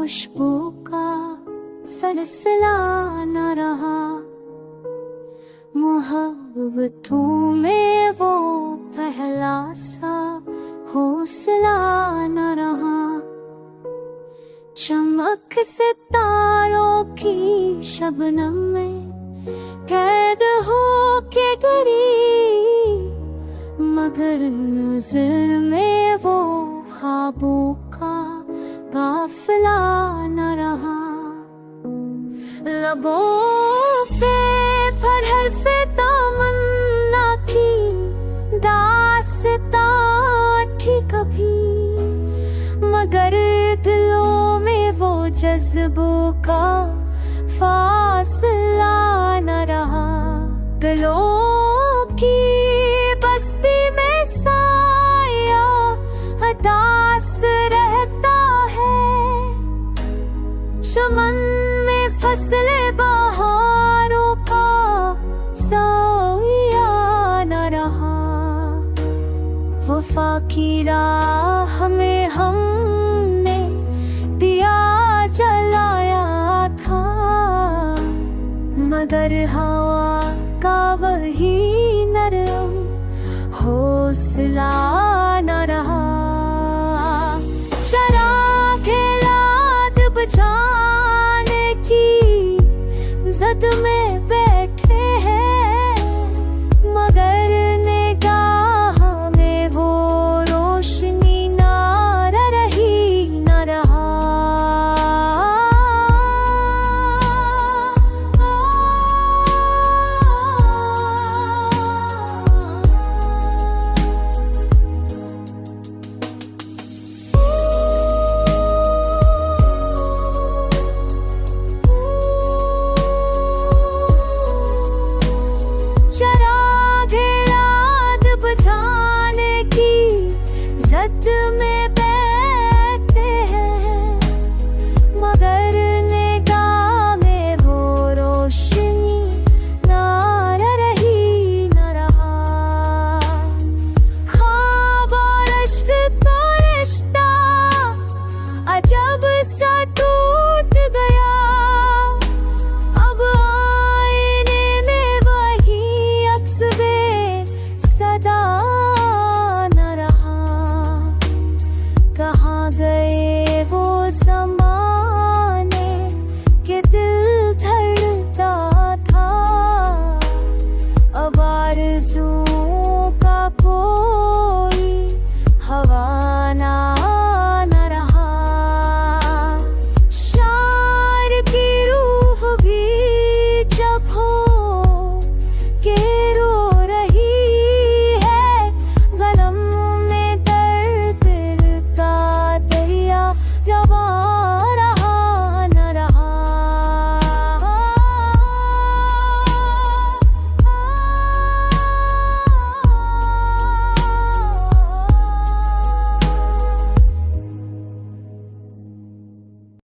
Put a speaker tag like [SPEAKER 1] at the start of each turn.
[SPEAKER 1] खुशबू का सिलसिला न रहा, मोहब्बतों में वो पहला सा हौसला न रहा। चमक सितारों की शबनम में कैद हो के गिरी, मगर नजर में वो ख्वाबों का काफिला न रहा। लबों पे पर हर्फ़े तमन्ना की दास्तां थी कभी, मगर दिलों में वो जज्बों का फासला न रहा। दिलों की बस्ती में साया हदास रहता है, चमन में फसले बहारों का साया न रहा। वफा की राह में हमने दिया जलाया था, मगर हवा का वही नरम हौसला